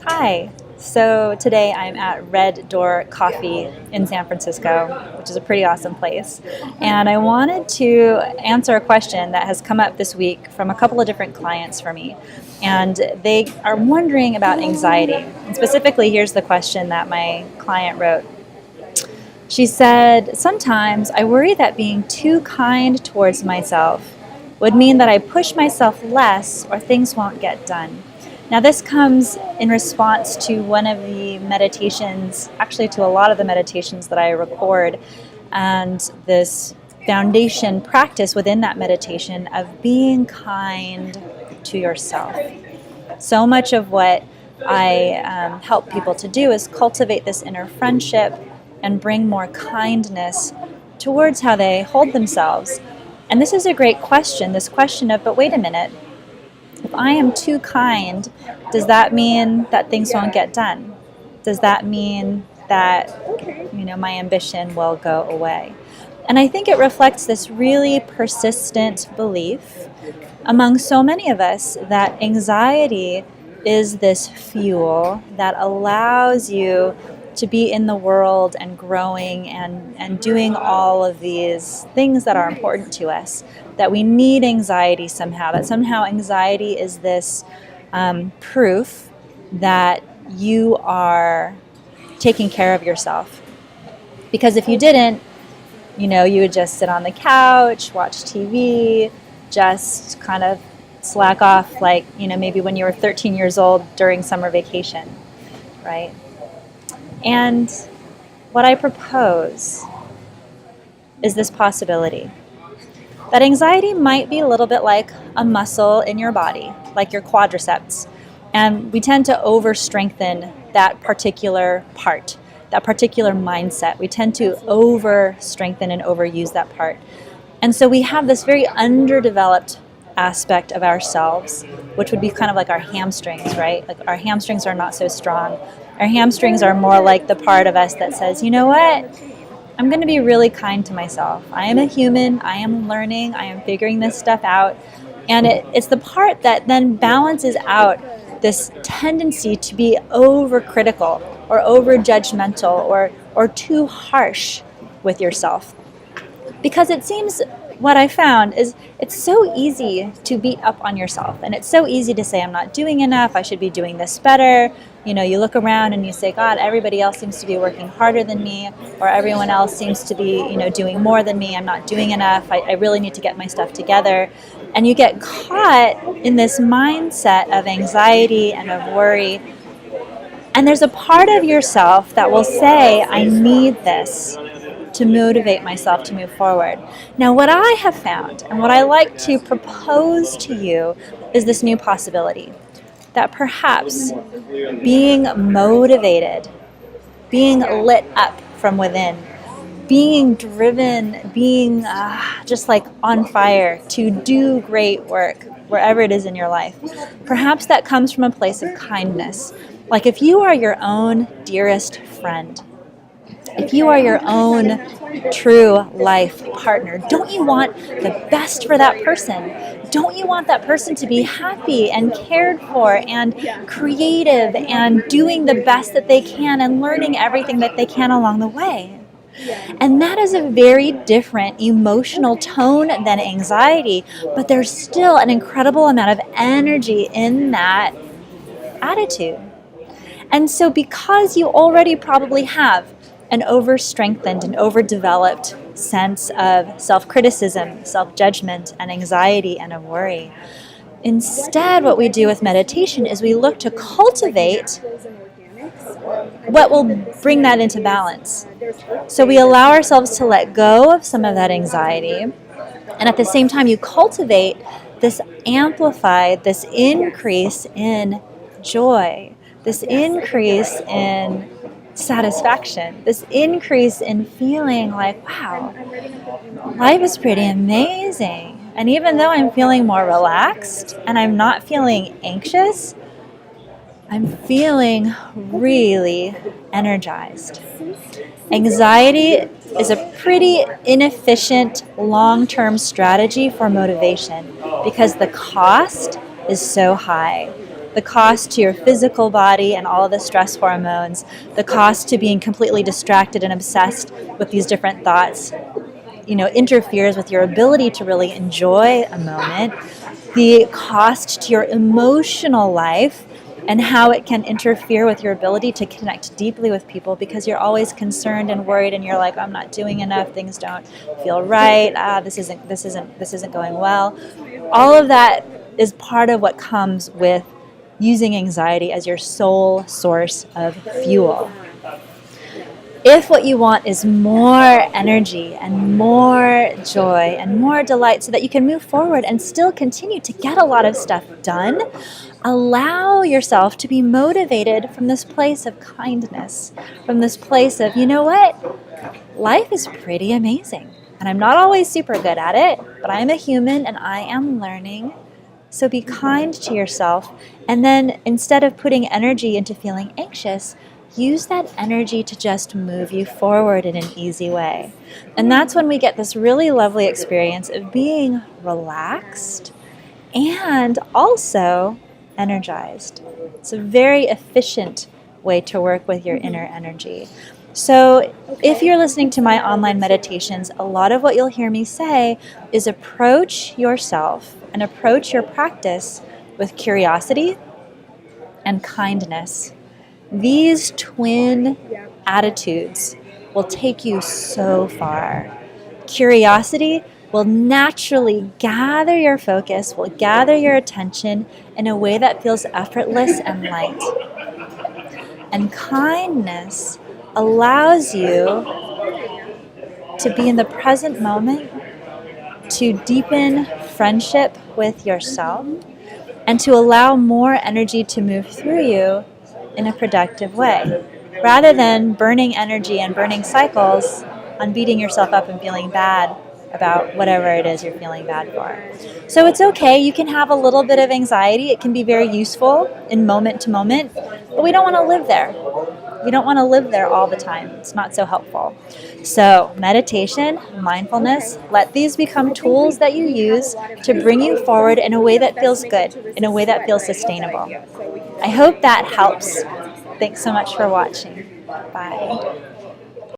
Hi. So today I'm at Red Door Coffee in San Francisco, which is a pretty awesome place. And I wanted to answer a question that has come up this week from a couple of different clients for me. And they are wondering about anxiety. And specifically, here's the question that my client wrote. She said, "Sometimes I worry that being too kind towards myself would mean that I push myself less or things won't get done." Now, this comes in response to one of the meditations, actually, to a lot of the meditations that I record, and this foundation practice within that meditation of being kind to yourself. So much of what I help people to do is cultivate this inner friendship and bring more kindness towards how they hold themselves. And this is a great question, this question of, but wait a minute, if I am too kind, does that mean that things won't get done? Does that mean that, my ambition will go away? And I think it reflects this really persistent belief among so many of us that anxiety is this fuel that allows you to be in the world and growing and doing all of these things that are important to us, that we need anxiety somehow, that somehow anxiety is this proof that you are taking care of yourself. Because if you didn't, you would just sit on the couch, watch TV, just kind of slack off like, maybe when you were 13 years old during summer vacation, right? And what I propose is this possibility that anxiety might be a little bit like a muscle in your body, like your quadriceps. And we tend to over-strengthen that particular part, that particular mindset. We tend to over-strengthen and overuse that part. And so we have this very underdeveloped aspect of ourselves, which would be kind of like our hamstrings, right? Like our hamstrings are not so strong. Our hamstrings are more like the part of us that says, you know what? I'm going to be really kind to myself. I am a human. I am learning. I am figuring this stuff out. And it's the part that then balances out this tendency to be overcritical or over-judgmental or too harsh with yourself. Because it seems what I found is it's so easy to beat up on yourself. And it's so easy to say, I'm not doing enough. I should be doing this better. You look around and you say, God, everybody else seems to be working harder than me, or everyone else seems to be, doing more than me. I'm not doing enough. I really need to get my stuff together. And you get caught in this mindset of anxiety and of worry. And there's a part of yourself that will say, I need this to motivate myself to move forward. Now, what I have found and what I like to propose to you is this new possibility that perhaps being motivated, being lit up from within, being driven, being just like on fire to do great work wherever it is in your life, perhaps that comes from a place of kindness. Like if you are your own dearest friend, if you are your own true life partner, don't you want the best for that person? Don't you want that person to be happy and cared for and creative and doing the best that they can and learning everything that they can along the way? And that is a very different emotional tone than anxiety, but there's still an incredible amount of energy in that attitude. And so because you already probably have an over-strengthened and overdeveloped sense of self-criticism, self-judgment, and anxiety and of worry, instead what we do with meditation is we look to cultivate what will bring that into balance. So we allow ourselves to let go of some of that anxiety, and at the same time you cultivate this amplified, this increase in joy, this increase in satisfaction, this increase in feeling like, wow, life is pretty amazing. And even though I'm feeling more relaxed and I'm not feeling anxious, I'm feeling really energized. Anxiety is a pretty inefficient long-term strategy for motivation because the cost is so high. the cost to your physical body and all of the stress hormones, the cost to being completely distracted and obsessed with these different thoughts, interferes with your ability to really enjoy a moment, the cost to your emotional life and how it can interfere with your ability to connect deeply with people because you're always concerned and worried and you're like, I'm not doing enough, things don't feel right, this isn't going well. All of that is part of what comes with using anxiety as your sole source of fuel. If what you want is more energy and more joy and more delight so that you can move forward and still continue to get a lot of stuff done, allow yourself to be motivated from this place of kindness, from this place of, you know what? Life is pretty amazing. And I'm not always super good at it, but I'm a human and I am learning. So be kind to yourself. And then instead of putting energy into feeling anxious, use that energy to just move you forward in an easy way. And that's when we get this really lovely experience of being relaxed and also energized. It's a very efficient way to work with your inner energy. So if you're listening to my online meditations, a lot of what you'll hear me say is approach yourself and approach your practice with curiosity and kindness. These twin attitudes will take you so far. Curiosity will naturally gather your focus, will gather your attention in a way that feels effortless and light. And kindness allows you to be in the present moment, to deepen friendship with yourself, and to allow more energy to move through you in a productive way, rather than burning energy and burning cycles on beating yourself up and feeling bad about whatever it is you're feeling bad for. So it's okay, you can have a little bit of anxiety. It can be very useful in moment to moment, but we don't want to live there. We don't want to live there all the time. It's not so helpful. So meditation, mindfulness, let these become tools that you use to bring you forward in a way that feels good, in a way that feels sustainable. I hope that helps. Thanks so much for watching. Bye.